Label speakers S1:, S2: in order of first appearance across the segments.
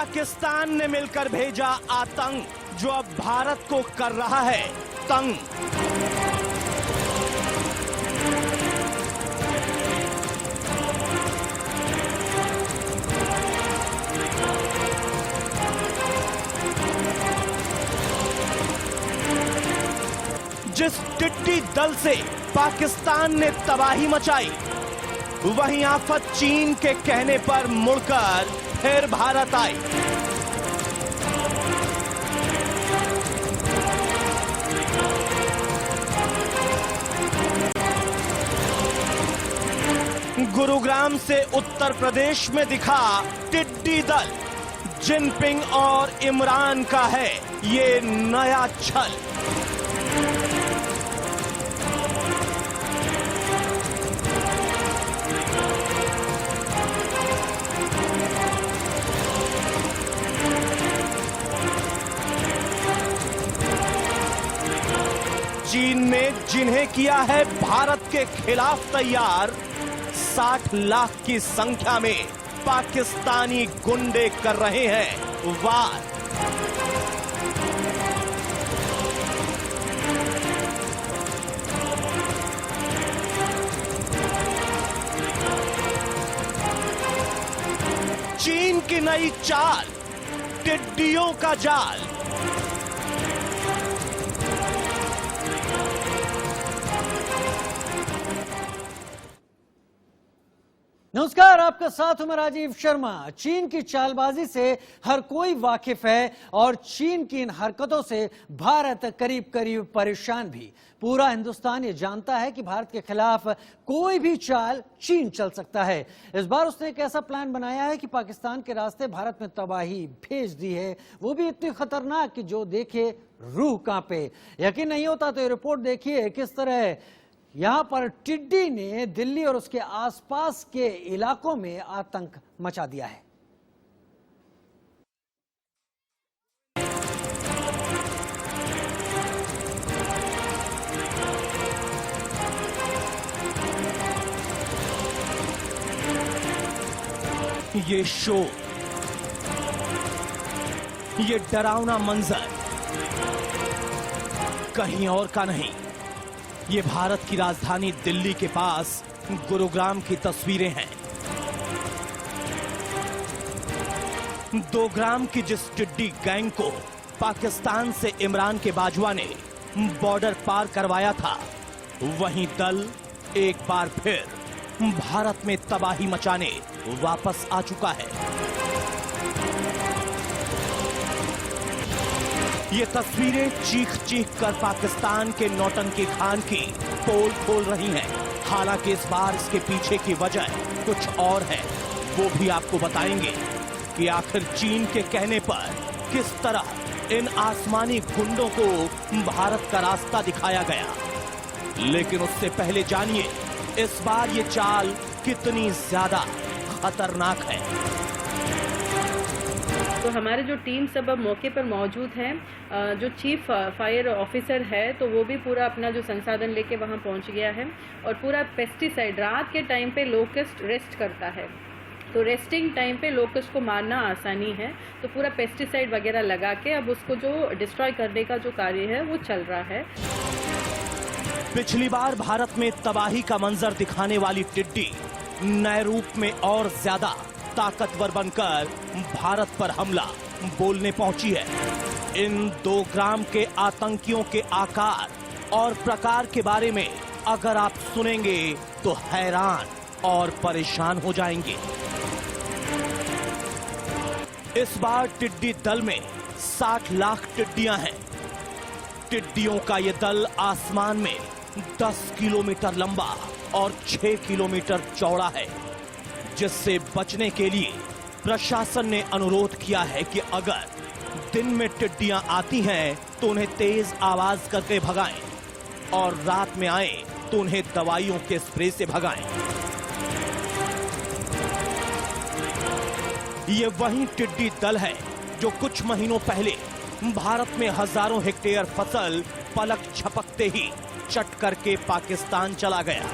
S1: पाकिस्तान ने मिलकर भेजा आतंक, जो अब भारत को कर रहा है तंग। जिस टिड्डी दल से पाकिस्तान ने तबाही मचाई, वहीं आफत चीन के कहने पर मुड़कर फिर भारत आई। गुरुग्राम से उत्तर प्रदेश में दिखा टिड्डी दल। जिनपिंग और इमरान का है ये नया छल। चीन ने जिन्हें किया है भारत के खिलाफ तैयार, 60 लाख की संख्या में पाकिस्तानी गुंडे कर रहे हैं वार। चीन की नई चाल, टिड्डियों का जाल।
S2: नमस्कार, आपका साथ हूं मैं राजीव शर्मा। चीन की चालबाजी से हर कोई वाकिफ है और चीन की इन हरकतों से भारत करीब करीब परेशान भी। पूरा हिंदुस्तान ये जानता है कि भारत के खिलाफ कोई भी चाल चीन चल सकता है। इस बार उसने एक ऐसा प्लान बनाया है कि पाकिस्तान के रास्ते भारत में तबाही भेज दी है, वो भी इतनी खतरनाक कि जो देखे रूह कांपे। यकीन नहीं होता तो ये रिपोर्ट देखिए किस तरह यहां पर टिड्डी ने दिल्ली और उसके आसपास के इलाकों में आतंक मचा दिया है।
S1: ये शो, ये डरावना मंजर कहीं और का नहीं, ये भारत की राजधानी दिल्ली के पास गुरुग्राम की तस्वीरें हैं। 2 ग्राम की जिस टिड्डी गैंग को पाकिस्तान से इमरान के बाजवा ने बॉर्डर पार करवाया था, वहीं दल एक बार फिर भारत में तबाही मचाने वापस आ चुका है। ये तस्वीरें चीख चीख कर पाकिस्तान के नौटंकी खान की पोल खोल रही हैं। हालांकि इस बार इसके पीछे की वजह कुछ और है, वो भी आपको बताएंगे कि आखिर चीन के कहने पर किस तरह इन आसमानी गुंडों को भारत का रास्ता दिखाया गया। लेकिन उससे पहले जानिए इस बार ये चाल कितनी ज्यादा खतरनाक है।
S3: तो हमारे जो टीम सब अब मौके पर मौजूद हैं, जो चीफ फायर ऑफिसर है तो वो भी पूरा अपना जो संसाधन लेके वहाँ पहुँच गया है। और पूरा पेस्टिसाइड रात के टाइम पे लोकस्ट रेस्ट करता है, तो रेस्टिंग टाइम पे लोकस्ट को मारना आसानी है, तो पूरा पेस्टिसाइड वगैरह लगा के अब उसको जो डिस्ट्रॉय करने का जो कार्य है वो चल रहा है।
S1: पिछली बार भारत में तबाही का मंजर दिखाने वाली टिड्डी नए रूप में और ज्यादा ताकतवर बनकर भारत पर हमला बोलने पहुंची है। इन 2 ग्राम के आतंकियों के आकार और प्रकार के बारे में अगर आप सुनेंगे तो हैरान और परेशान हो जाएंगे। इस बार टिड्डी दल में 60 लाख टिड्डियां हैं। टिड्डियों का ये दल आसमान में 10 किलोमीटर लंबा और 6 किलोमीटर चौड़ा है, जिससे बचने के लिए प्रशासन ने अनुरोध किया है कि अगर दिन में टिड्डियां आती हैं तो उन्हें तेज आवाज करके भगाएं और रात में आए तो उन्हें दवाइयों के स्प्रे से भगाएं। ये वही टिड्डी दल है जो कुछ महीनों पहले भारत में हजारों हेक्टेयर फसल पलक झपकते ही चट करके पाकिस्तान चला गया।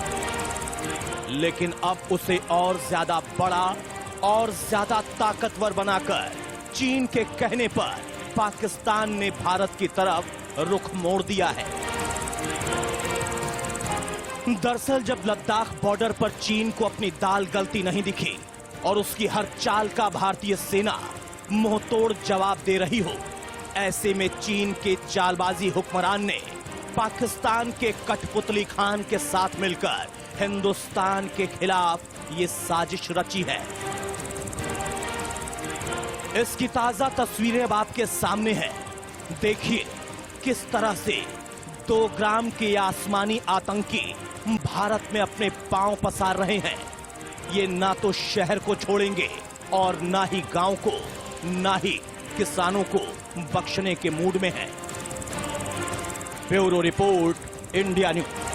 S1: लेकिन अब उसे और ज्यादा बड़ा और ज्यादा ताकतवर बनाकर चीन के कहने पर पाकिस्तान ने भारत की तरफ रुख मोड़ दिया है। दरअसल जब लद्दाख बॉर्डर पर चीन को अपनी दाल गलती नहीं दिखी और उसकी हर चाल का भारतीय सेना मुंहतोड़ जवाब दे रही हो, ऐसे में चीन के चालबाजी हुक्मरान ने पाकिस्तान के कठपुतली खान के साथ मिलकर हिंदुस्तान के खिलाफ ये साजिश रची है। इसकी ताजा तस्वीरें अब आपके सामने है। देखिए किस तरह से 2 ग्राम के आसमानी आतंकी भारत में अपने पांव पसार रहे हैं। ये ना तो शहर को छोड़ेंगे और ना ही गांव को, ना ही किसानों को बख्शने के मूड में हैं। Bureau report, India news.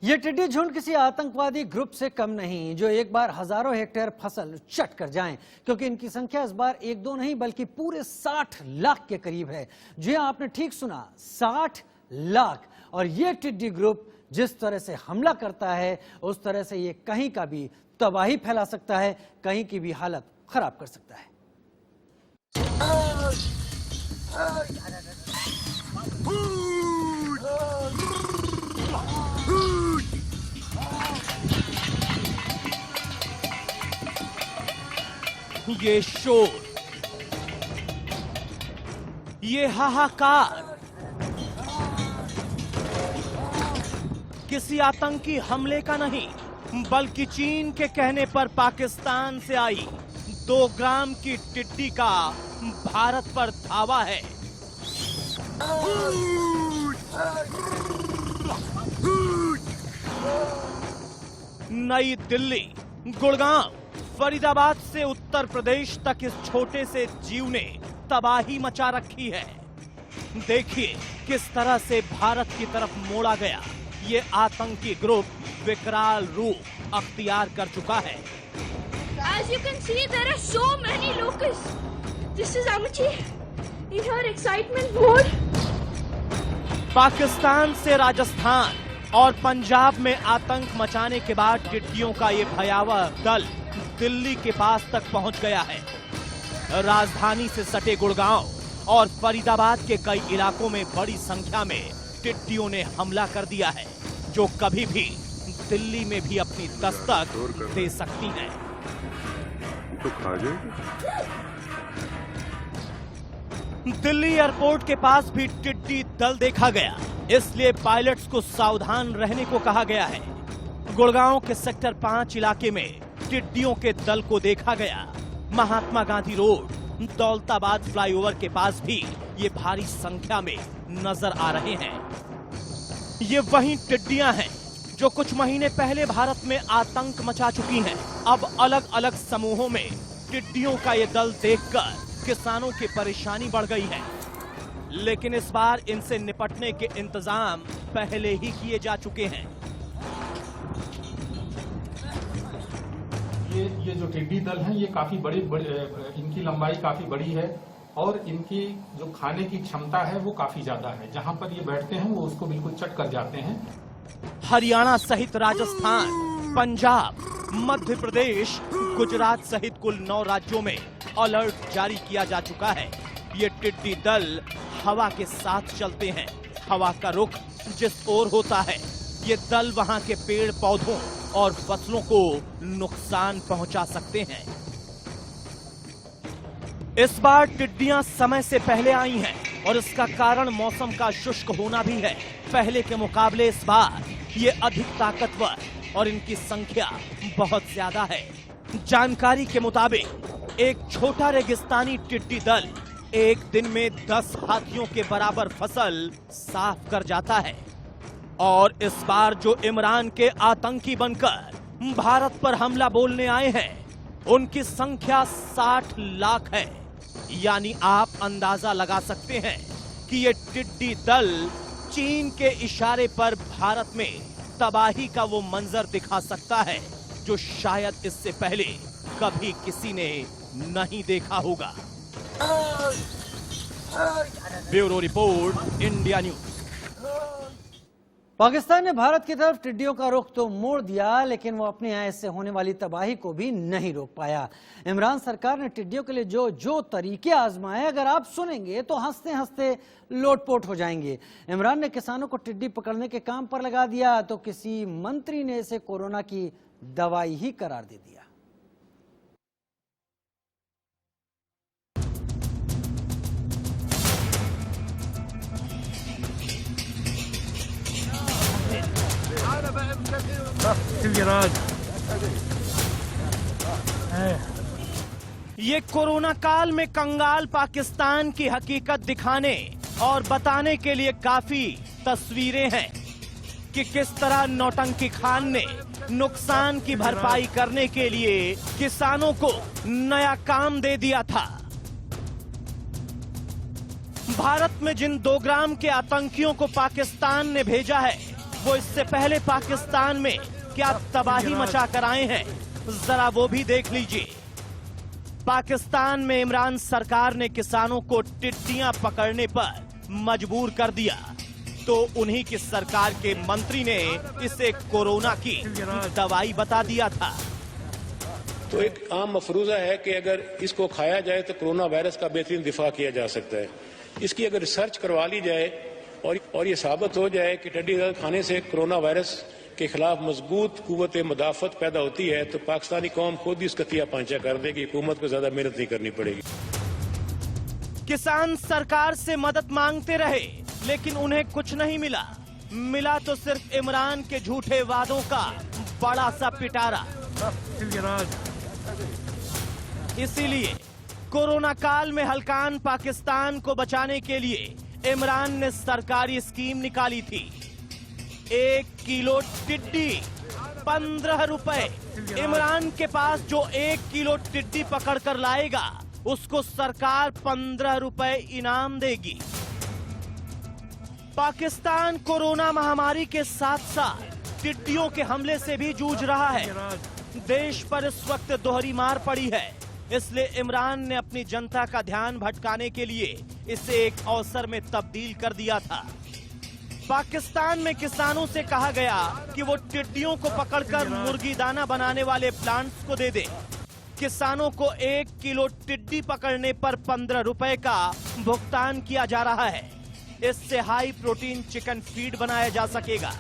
S2: ये टिड्डी झुंड किसी आतंकवादी ग्रुप से कम नहीं, जो एक बार हजारों हेक्टेयर फसल चट कर जाएं, क्योंकि इनकी संख्या इस बार 1-2 नहीं बल्कि पूरे 60 लाख के करीब है। जी हां, आपने ठीक सुना, 60 लाख। और ये टिड्डी ग्रुप जिस तरह से हमला करता है, उस तरह से ये कहीं का भी तबाही फैला सकता है, कहीं की भी हालत खराब कर सकता है।
S1: ये शोर, ये हाहाकार किसी आतंकी हमले का नहीं, बल्कि चीन के कहने पर पाकिस्तान से आई 2 ग्राम की टिड्डी का भारत पर धावा है। नई दिल्ली, गुड़गांव, फरीदाबाद से उत्तर प्रदेश तक इस छोटे से जीव ने तबाही मचा रखी है। देखिए किस तरह से भारत की तरफ मोड़ा गया ये आतंकी ग्रुप विकराल रूप अख्तियार कर चुका है।
S4: As you can see, there are so many locusts. This is Amachi in her excitement mode.
S1: Pakistan से राजस्थान और पंजाब में आतंक मचाने के बाद टिड्डियों का ये भयावह दल दिल्ली के पास तक पहुंच गया है। राजधानी से सटे गुड़गांव और फरीदाबाद के कई इलाकों में बड़ी संख्या में टिड्डियों ने हमला कर दिया है, जो कभी भी दिल्ली में भी अपनी दस्तक दे सकती हैं।
S5: तो खा जाए।
S1: दिल्ली एयरपोर्ट के पास भी टिड्डी दल देखा गया, इसलिए पायलट्स को सावधान रहने को कहा गया है। गुड़गांव के सेक्टर 5 इलाके में टिड्डियों के दल को देखा गया। महात्मा गांधी रोड, दौलताबाद फ्लाईओवर के पास भी ये भारी संख्या में नजर आ रहे हैं। ये वही टिड्डियां हैं जो कुछ महीने पहले भारत में आतंक मचा चुकी हैं। अब अलग अलग समूहों में टिड्डियों का ये दल देखकर किसानों की परेशानी बढ़ गई है, लेकिन इस बार इनसे निपटने के इंतजाम पहले ही किए जा चुके हैं।
S6: ये जो टिड्डी दल हैं, ये काफी बड़ी इनकी लंबाई काफी बड़ी है और इनकी जो खाने की क्षमता है वो काफी ज्यादा है। जहां पर ये बैठते हैं वो उसको बिल्कुल चट कर जाते हैं।
S1: हरियाणा सहित राजस्थान, पंजाब, मध्य प्रदेश, गुजरात सहित कुल 9 राज्यों में अलर्ट जारी किया जा चुका है। ये टिड्डी दल हवा के साथ चलते हैं। हवा का रुख जिस ओर होता है, ये दल वहां के पेड़ पौधों और फसलों को नुकसान पहुंचा सकते हैं। इस बार टिड्डियां समय से पहले आई हैं और इसका कारण मौसम का शुष्क होना भी है। पहले के मुकाबले इस बार ये अधिक ताकतवर और इनकी संख्या बहुत ज्यादा है। जानकारी के मुताबिक एक छोटा रेगिस्तानी टिड्डी दल एक दिन में 10 हाथियों के बराबर फसल साफ कर जाता है। और इस बार जो इमरान के आतंकी बनकर भारत पर हमला बोलने आए हैं, उनकी संख्या 60 लाख है। यानी आप अंदाजा लगा सकते हैं कि ये टिड्डी दल चीन के इशारे पर भारत में तबाही का वो मंजर दिखा सकता है जो शायद इससे पहले कभी किसी ने नहीं देखा होगा। Bureau report, India news.
S2: Pakistan ने भारत की तरफ टिड्डियों का रुख तो मोड़ दिया, लेकिन वो अपने यहाँ इससे होने वाली तबाही को भी नहीं रोक पाया। इमरान सरकार ने टिड्डियों के लिए जो जो तरीके आजमाए, अगर आप सुनेंगे तो हंसते हंसते लोटपोट हो जाएंगे। इमरान ने किसानों को टिड्डी पकड़ने के काम पर लगा दिया तो किसी मंत्री ने इसे कोरोना की दवाई ही करार दे दिया।
S1: ये कोरोना काल में कंगाल पाकिस्तान की हकीकत दिखाने और बताने के लिए काफी तस्वीरें हैं कि किस तरह नौटंकी खान ने नुकसान की भरपाई करने के लिए किसानों को नया काम दे दिया था। भारत में जिन 2 ग्राम के आतंकियों को पाकिस्तान ने भेजा है, वो इससे पहले पाकिस्तान में क्या तबाही मचा कर आए हैं, जरा वो भी देख लीजिए। पाकिस्तान में इमरान सरकार ने किसानों को टिड्डियां पकड़ने पर मजबूर कर दिया तो उन्हीं की सरकार के मंत्री ने इसे कोरोना की दवाई बता दिया था।
S7: तो एक आम मफरूजा है कि अगर इसको खाया जाए तो कोरोना वायरस का बेहतरीन दिफा किया जा सकता है। इसकी अगर रिसर्च करवा ली जाए और ये साबित हो जाए कि टिड्डी दल खाने से कोरोना वायरस के खिलाफ मजबूत कुव्वत मुदाफत पैदा होती है, तो पाकिस्तानी कौम खुद ही इसका तिया पांचा कर देगी। हुकूमत को ज्यादा मेहनत नहीं करनी पड़ेगी।
S1: किसान सरकार से मदद मांगते रहे, लेकिन उन्हें कुछ नहीं मिला तो सिर्फ इमरान के झूठे वादों का बड़ा सा पिटारा। इसीलिए कोरोना काल में हलकान पाकिस्तान को बचाने के लिए इमरान ने सरकारी स्कीम निकाली थी। 1 किलो टिड्डी 15 रुपए। इमरान के पास जो 1 किलो टिड्डी पकड़ कर लाएगा, उसको सरकार 15 रुपए इनाम देगी। पाकिस्तान कोरोना महामारी के साथ साथ टिड्डियों के हमले से भी जूझ रहा है। देश पर इस वक्त दोहरी मार पड़ी है, इसलिए इमरान ने अपनी जनता का ध्यान भटकाने के लिए इसे एक अवसर में तब्दील कर दिया था। पाकिस्तान में किसानों से कहा गया कि वो टिड्डियों को पकड़कर मुर्गी दाना बनाने वाले प्लांट्स को दे दे। किसानों को 1 किलो टिड्डी पकड़ने पर 15 रुपए का भुगतान किया जा रहा है। इससे हाई प्रोटीन चिकन फीड बनाया जा सकेगा।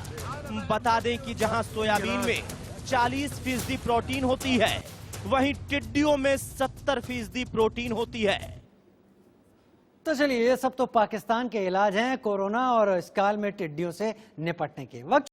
S1: बता दें कि जहां सोयाबीन में 40% प्रोटीन होती है, वहीं टिड्डियों में 70% प्रोटीन होती है।
S2: तो चलिए, ये सब तो पाकिस्तान के इलाज हैं कोरोना और इस काल में टिड्डियों से निपटने के। वक्त